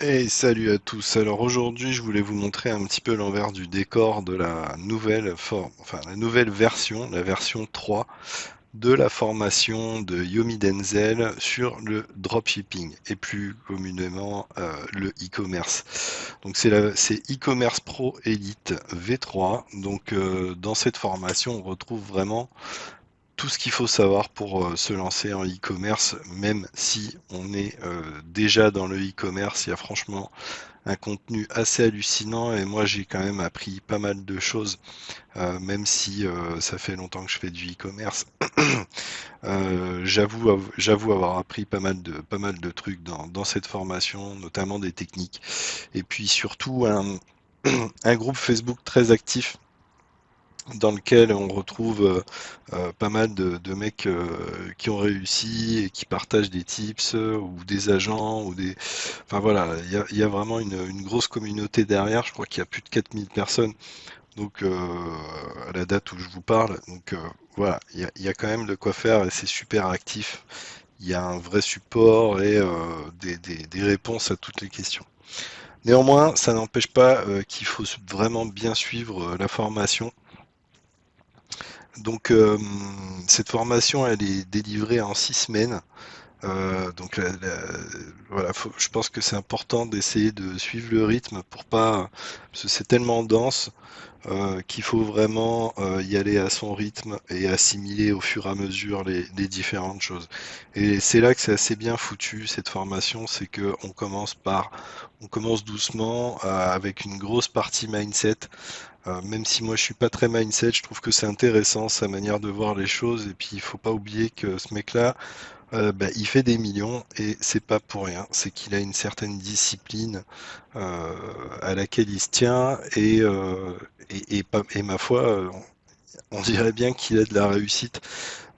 Et salut à tous. Alors aujourd'hui, je voulais vous montrer un petit peu l'envers du décor de la nouvelle forme, enfin la nouvelle version, la version 3 de la formation de Yomi Denzel sur le dropshipping et plus communément le e-commerce. Donc c'est e-commerce Pro Elite V3. Donc dans cette formation, on retrouve vraiment tout ce qu'il faut savoir pour se lancer en e-commerce, même si on est déjà dans le e-commerce. Il y a franchement un contenu assez hallucinant et moi j'ai quand même appris pas mal de choses, même si ça fait longtemps que je fais du e-commerce. J'avoue avoir appris pas mal de trucs dans cette formation, notamment des techniques. Et puis surtout un groupe Facebook très actif dans lequel on retrouve pas mal de mecs qui ont réussi et qui partagent des tips ou des agents ou des... Enfin voilà, il y a vraiment une grosse communauté derrière. Je crois qu'il y a plus de 4000 personnes. Donc à la date où je vous parle. Donc voilà, il y a quand même de quoi faire et c'est super actif. Il y a un vrai support et des réponses à toutes les questions. Néanmoins, ça n'empêche pas qu'il faut vraiment bien suivre la formation. Donc cette formation, elle est délivrée en 6 semaines. Donc voilà, je pense que c'est important d'essayer de suivre le rythme pour pas, parce que c'est tellement dense qu'il faut vraiment y aller à son rythme et assimiler au fur et à mesure les différentes choses. Et c'est là que c'est assez bien foutu cette formation, c'est que on commence doucement avec une grosse partie mindset. Même si moi je suis pas très mindset, je trouve que c'est intéressant sa manière de voir les choses. Et puis il faut pas oublier que ce mec-là, bah, il fait des millions et c'est pas pour rien. C'est qu'il a une certaine discipline à laquelle il se tient et ma foi, on dirait bien qu'il a de la réussite.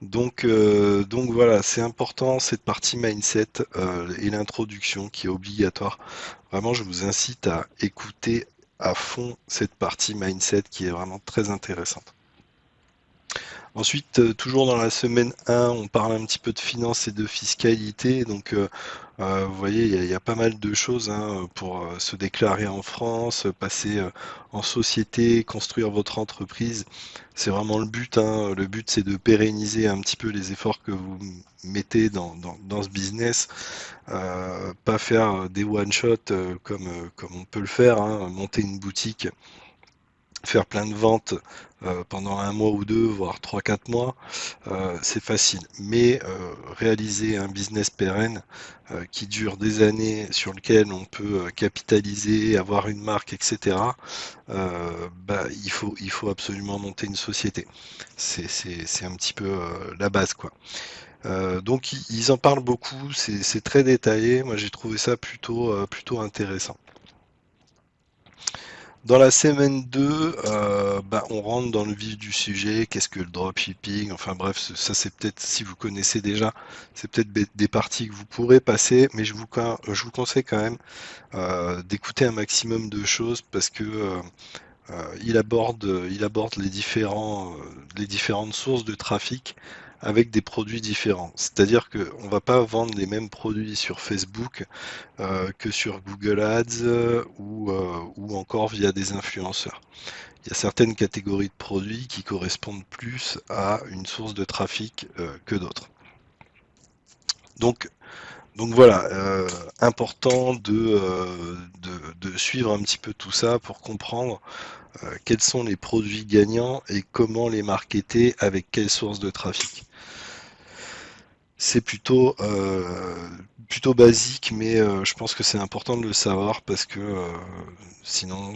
Donc voilà, c'est important cette partie mindset et l'introduction qui est obligatoire. Vraiment, je vous incite à écouter à fond cette partie mindset qui est vraiment très intéressante. Ensuite, toujours dans la semaine 1, on parle un petit peu de finance et de fiscalité. Donc, vous voyez, il y a pas mal de choses hein, pour se déclarer en France, passer en société, construire votre entreprise. C'est vraiment le but. Hein. Le but, c'est de pérenniser un petit peu les efforts que vous mettez dans ce business. Pas faire des one-shot comme on peut le faire, hein, monter une boutique faire plein de ventes pendant un mois ou deux, voire trois, quatre mois, c'est facile. Mais réaliser un business pérenne qui dure des années, sur lequel on peut capitaliser, avoir une marque, etc., bah, il faut absolument monter une société. C'est un petit peu la base, quoi. Donc ils en parlent beaucoup, c'est très détaillé. Moi j'ai trouvé ça plutôt intéressant. Dans la semaine 2, bah, on rentre dans le vif du sujet. Qu'est-ce que le dropshipping? Enfin bref, ça c'est peut-être, si vous connaissez déjà, c'est peut-être des parties que vous pourrez passer, mais je vous conseille quand même d'écouter un maximum de choses parce que il aborde les différentes sources de trafic avec des produits différents. C'est-à-dire qu'on ne va pas vendre les mêmes produits sur Facebook que sur Google Ads ou encore via des influenceurs. Il y a certaines catégories de produits qui correspondent plus à une source de trafic que d'autres. Donc, donc voilà, important de suivre un petit peu tout ça pour comprendre quels sont les produits gagnants et comment les marketer avec quelle source de trafic. C'est plutôt basique, mais je pense que c'est important de le savoir parce que sinon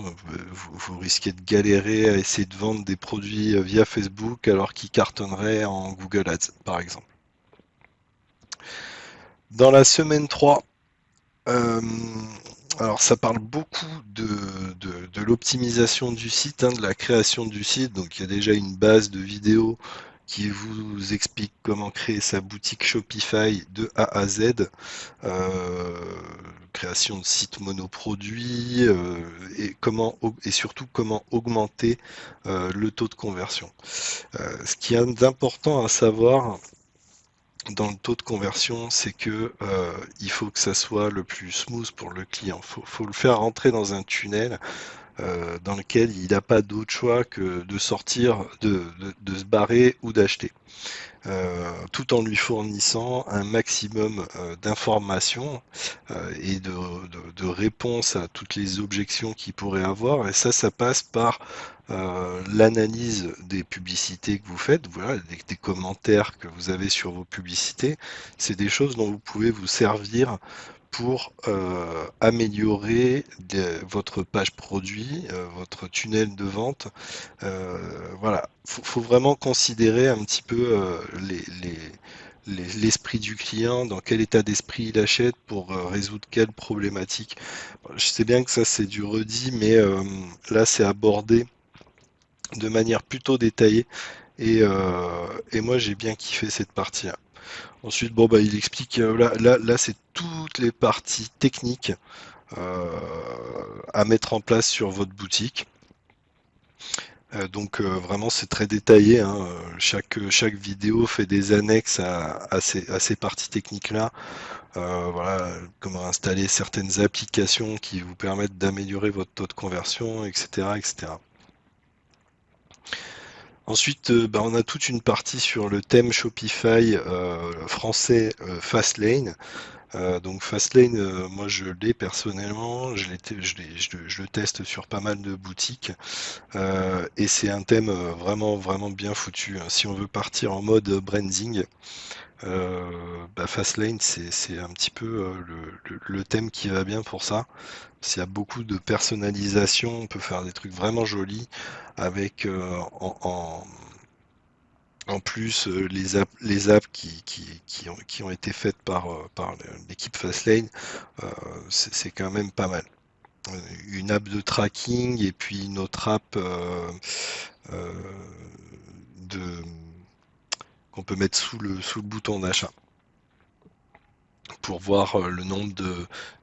vous risquez de galérer à essayer de vendre des produits via Facebook alors qu'ils cartonneraient en Google Ads, par exemple. Dans la semaine 3, euh, alors ça parle beaucoup de l'optimisation du site, hein, de la création du site. Donc il y a déjà une base de vidéos qui vous explique comment créer sa boutique Shopify de A à Z, euh, création de sites monoproduits et surtout comment augmenter le taux de conversion. Ce qui est important à savoir, dans le taux de conversion, c'est que il faut que ça soit le plus smooth pour le client. Faut le faire rentrer dans un tunnel dans lequel il n'a pas d'autre choix que de sortir, de se barrer ou d'acheter. Tout en lui fournissant un maximum d'informations et de réponses à toutes les objections qu'il pourrait avoir. Et ça passe par l'analyse des publicités que vous faites, voilà, des commentaires que vous avez sur vos publicités. C'est des choses dont vous pouvez vous servir pour améliorer votre page produit, votre tunnel de vente. Voilà, faut vraiment considérer un petit peu l'esprit du client, dans quel état d'esprit il achète pour résoudre quelle problématique. Bon, je sais bien que ça c'est du redit, mais là c'est abordé de manière plutôt détaillée et moi j'ai bien kiffé cette partie-là. Ensuite, bon bah il explique là c'est toutes les parties techniques à mettre en place sur votre boutique. Donc vraiment c'est très détaillé, hein. Chaque vidéo fait des annexes à ces parties techniques-là. Voilà, comment installer certaines applications qui vous permettent d'améliorer votre taux de conversion, etc., etc. Ensuite, bah, on a toute une partie sur le thème Shopify français Fastlane. Donc Fastlane, moi je l'ai personnellement, je le teste sur pas mal de boutiques. Et c'est un thème vraiment, vraiment bien foutu, hein. Si on veut partir en mode branding, bah Fastlane, c'est un petit peu le thème qui va bien pour ça. S'il y a beaucoup de personnalisation, on peut faire des trucs vraiment jolis avec en plus les apps qui ont été faites par l'équipe Fastlane, c'est quand même pas mal. Une app de tracking et puis une autre app euh, de, qu'on peut mettre sous le bouton d'achat pour voir le nombre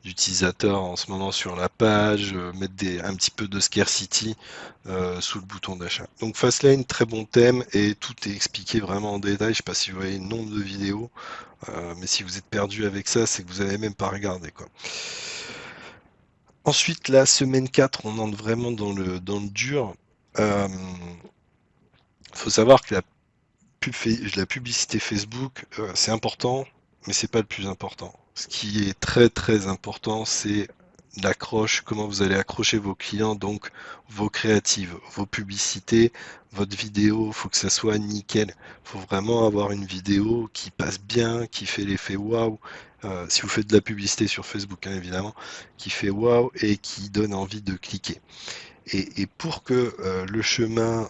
d'utilisateurs en ce moment sur la page, mettre un petit peu de scarcity sous le bouton d'achat. Donc Fastlane, très bon thème et tout est expliqué vraiment en détail. Je ne sais pas si vous voyez le nombre de vidéos, mais si vous êtes perdu avec ça, c'est que vous n'avez même pas regardé, quoi. Ensuite, la semaine 4, on entre vraiment dans le dur. Il faut savoir que la publicité Facebook, c'est important, mais c'est pas le plus important. Ce qui est très très important, c'est l'accroche, comment vous allez accrocher vos clients, donc vos créatives, vos publicités, votre vidéo, faut que ça soit nickel. Faut vraiment avoir une vidéo qui passe bien, qui fait l'effet waouh. Si vous faites de la publicité sur Facebook, hein, évidemment, qui fait waouh et qui donne envie de cliquer. Et pour que le chemin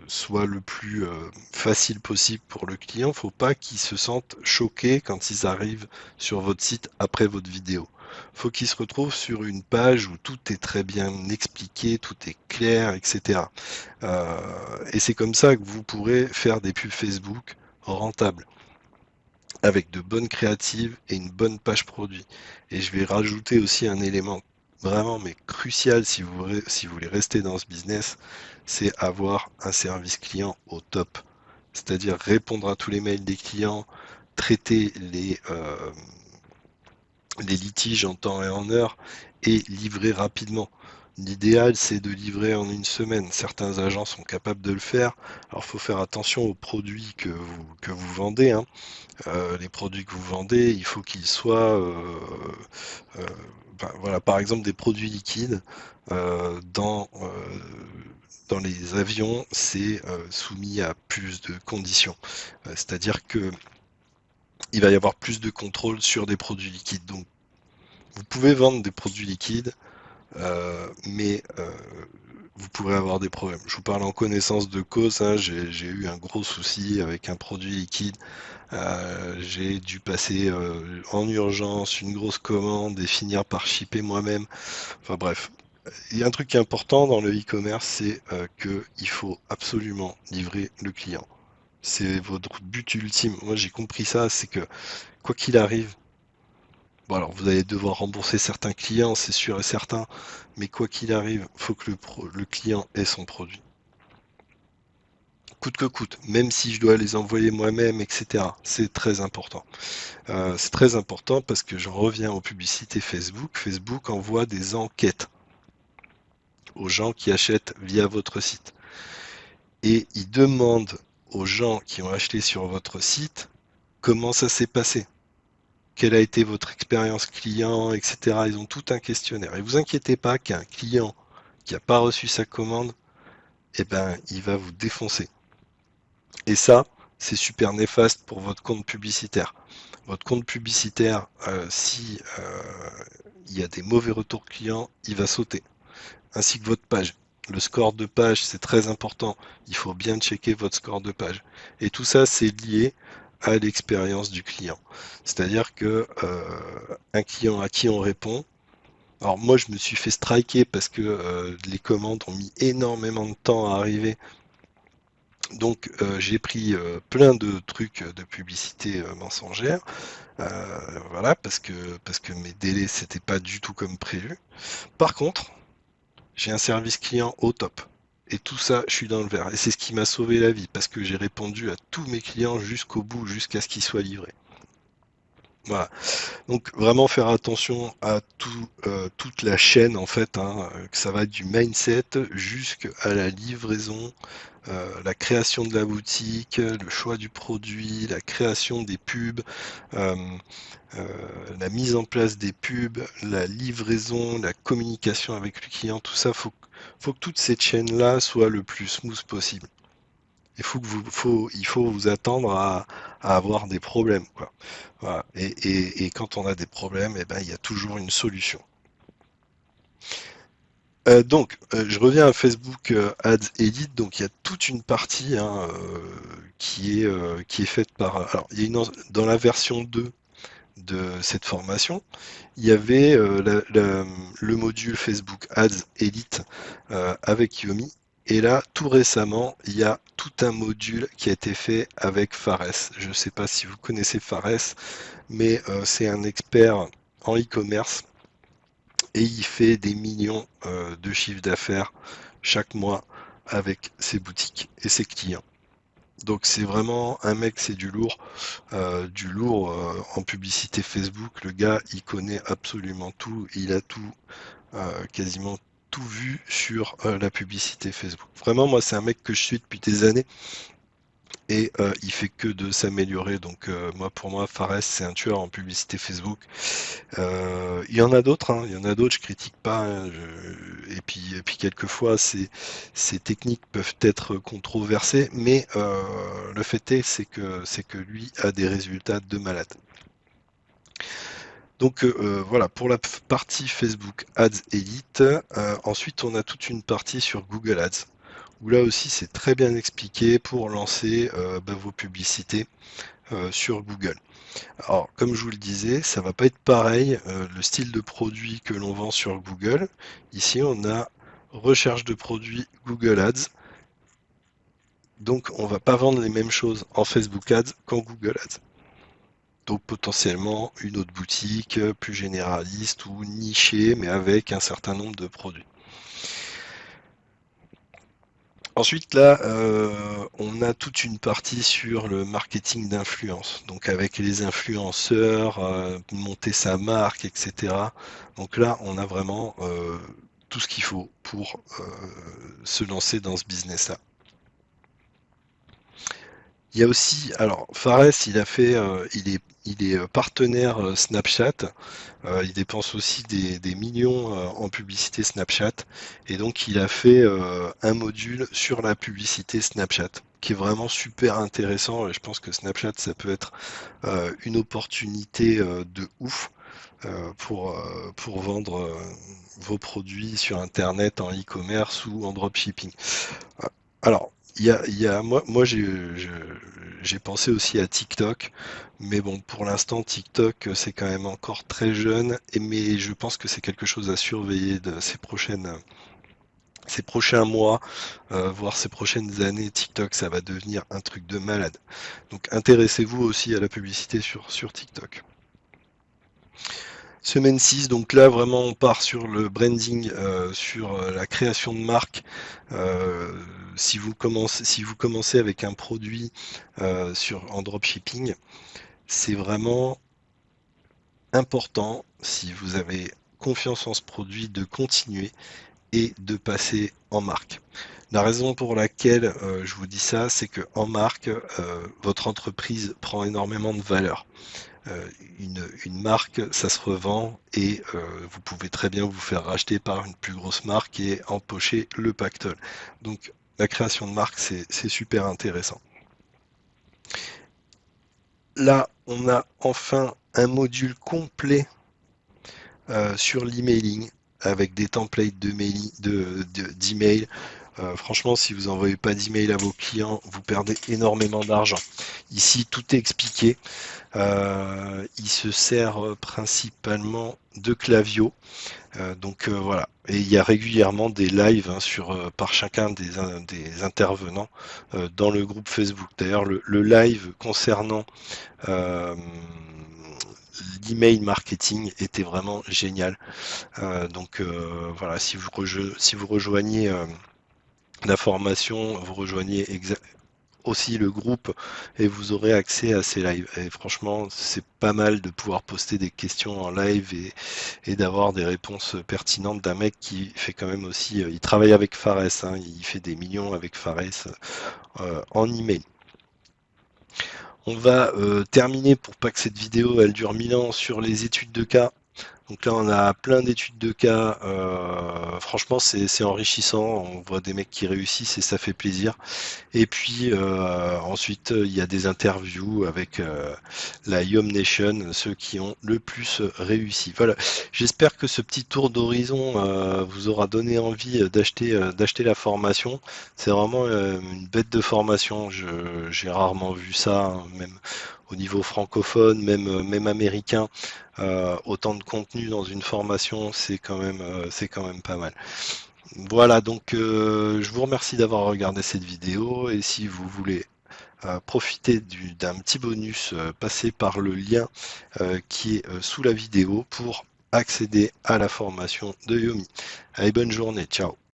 soit le plus facile possible pour le client, faut pas qu'ils se sentent choqués quand ils arrivent sur votre site après votre vidéo. Faut qu'ils se retrouvent sur une page où tout est très bien expliqué, tout est clair, etc. Et c'est comme ça que vous pourrez faire des pubs Facebook rentables, avec de bonnes créatives et une bonne page produit. Et je vais rajouter aussi un élément vraiment mais crucial si vous voulez rester dans ce business, c'est avoir un service client au top. C'est-à-dire répondre à tous les mails des clients, traiter les litiges en temps et en heure et livrer rapidement. L'idéal, c'est de livrer en une semaine. Certains agents sont capables de le faire. Alors, il faut faire attention aux produits que vous vendez, hein. Les produits que vous vendez, il faut qu'ils soient, euh, voilà, par exemple des produits liquides dans les avions, c'est soumis à plus de conditions. C'est-à-dire que il va y avoir plus de contrôle sur des produits liquides. Donc, vous pouvez vendre des produits liquides, mais vous pourrez avoir des problèmes. Je vous parle en connaissance de cause, hein, j'ai eu un gros souci avec un produit liquide. J'ai dû passer en urgence une grosse commande et finir par shipper moi-même. Enfin bref, il y a un truc qui est important dans le e-commerce, c'est qu'il faut absolument livrer le client. C'est votre but ultime. Moi j'ai compris ça, c'est que quoi qu'il arrive, bon alors vous allez devoir rembourser certains clients, c'est sûr et certain, mais quoi qu'il arrive, il faut que le client ait son produit. coûte que coûte, même si je dois les envoyer moi-même, etc. C'est très important. C'est très important parce que j'en reviens aux publicités Facebook. Facebook envoie des enquêtes aux gens qui achètent via votre site. Et il demande aux gens qui ont acheté sur votre site comment ça s'est passé. Quelle a été votre expérience client, etc. Ils ont tout un questionnaire. Et vous inquiétez pas qu'un client qui n'a pas reçu sa commande, eh ben, il va vous défoncer. Et ça, c'est super néfaste pour votre compte publicitaire. Votre compte publicitaire, si il y a des mauvais retours clients, il va sauter. Ainsi que votre page. Le score de page, c'est très important. Il faut bien checker votre score de page. Et tout ça, c'est lié à l'expérience du client. C'est-à-dire que un client à qui on répond, alors moi je me suis fait striker parce que les commandes ont mis énormément de temps à arriver. Donc j'ai pris plein de trucs de publicité mensongère, voilà, parce que mes délais c'était pas du tout comme prévu. Par contre, j'ai un service client au top. Et tout ça, je suis dans le vert. Et c'est ce qui m'a sauvé la vie, parce que j'ai répondu à tous mes clients jusqu'au bout, jusqu'à ce qu'ils soient livrés. Voilà. Donc vraiment faire attention à toute la chaîne en fait, hein, que ça va du mindset jusqu'à la livraison, la création de la boutique, le choix du produit, la création des pubs, euh, la mise en place des pubs, la livraison, la communication avec le client, tout ça, faut que toute cette chaîne-là soit le plus smooth possible. Il faut vous attendre à avoir des problèmes, quoi. Voilà. Et quand on a des problèmes, eh ben, il y a toujours une solution. Je reviens à Facebook Ads Edit. Donc, il y a toute une partie hein, qui est faite par. Alors, il y a dans la version 2 de cette formation, il y avait le module Facebook Ads Edit avec Yomi. Et là, tout récemment, il y a tout un module qui a été fait avec Fares. Je ne sais pas si vous connaissez Fares, mais c'est un expert en e-commerce et il fait des millions de chiffres d'affaires chaque mois avec ses boutiques et ses clients. Donc c'est vraiment un mec, c'est du lourd en publicité Facebook. Le gars, il connaît absolument tout, il a tout, quasiment tout vu sur la publicité Facebook. Vraiment, moi, c'est un mec que je suis depuis des années et il fait que de s'améliorer. Donc moi, pour moi, Fares, c'est un tueur en publicité Facebook. Il y en a d'autres, hein, il y en a d'autres, je critique pas. Hein, et puis quelquefois, ces techniques peuvent être controversées, mais le fait est, c'est que lui a des résultats de malade. Donc voilà, pour la partie Facebook Ads Elite, ensuite on a toute une partie sur Google Ads, où là aussi c'est très bien expliqué pour lancer vos publicités sur Google. Alors, comme je vous le disais, ça va pas être pareil le style de produit que l'on vend sur Google. Ici, on a recherche de produits Google Ads. Donc, on va pas vendre les mêmes choses en Facebook Ads qu'en Google Ads. Donc, potentiellement, une autre boutique plus généraliste ou nichée, mais avec un certain nombre de produits. Ensuite, là, on a toute une partie sur le marketing d'influence, donc avec les influenceurs, monter sa marque, etc. Donc là, on a vraiment tout ce qu'il faut pour se lancer dans ce business-là. Il y a aussi, alors Fares, il est partenaire Snapchat. Il dépense aussi des millions en publicité Snapchat. Et donc il a fait un module sur la publicité Snapchat, qui est vraiment super intéressant. Et je pense que Snapchat, ça peut être une opportunité de ouf pour vendre vos produits sur Internet, en e-commerce ou en dropshipping. Alors, moi j'ai pensé aussi à TikTok, mais bon, pour l'instant, TikTok, c'est quand même encore très jeune, mais je pense que c'est quelque chose à surveiller de ces prochains mois, voire ces prochaines années. TikTok, ça va devenir un truc de malade. Donc, intéressez-vous aussi à la publicité sur TikTok. Semaine 6, donc là vraiment on part sur le branding, sur la création de marque. Si vous commencez avec un produit en dropshipping, c'est vraiment important, si vous avez confiance en ce produit, de continuer et de passer en marque. La raison pour laquelle je vous dis ça, c'est que en marque, votre entreprise prend énormément de valeur. Euh, une marque, ça se revend et vous pouvez très bien vous faire racheter par une plus grosse marque et empocher le pactole. Donc la création de marque, c'est super intéressant. Là, on a enfin un module complet sur l'emailing avec des templates d'email. Franchement, si vous n'envoyez pas d'email à vos clients, vous perdez énormément d'argent. Ici, tout est expliqué. Il se sert principalement de Klaviyo. Voilà. Et il y a régulièrement des lives hein, par chacun des intervenants dans le groupe Facebook. D'ailleurs, le live concernant euh, l'email marketing était vraiment génial. Voilà, si vous rejoignez la formation, vous rejoignez aussi le groupe et vous aurez accès à ces lives. Et franchement, c'est pas mal de pouvoir poster des questions en live et d'avoir des réponses pertinentes d'un mec qui fait quand même aussi, il travaille avec Fares, hein, il fait des millions avec Fares en email. On va terminer pour pas que cette vidéo elle dure 1000 ans sur les études de cas. Donc là, on a plein d'études de cas. Franchement, c'est enrichissant. On voit des mecs qui réussissent et ça fait plaisir. Et puis ensuite, il y a des interviews avec la Yom Nation, ceux qui ont le plus réussi. Voilà. J'espère que ce petit tour d'horizon vous aura donné envie d'acheter la formation. C'est vraiment une bête de formation. J'ai rarement vu ça, hein, même au niveau francophone, même américain. Autant de contenu dans une formation, c'est quand même pas mal. Voilà, donc je vous remercie d'avoir regardé cette vidéo et si vous voulez profiter d'un petit bonus, passez par le lien qui est sous la vidéo pour accéder à la formation de Yomi. Allez, bonne journée, ciao.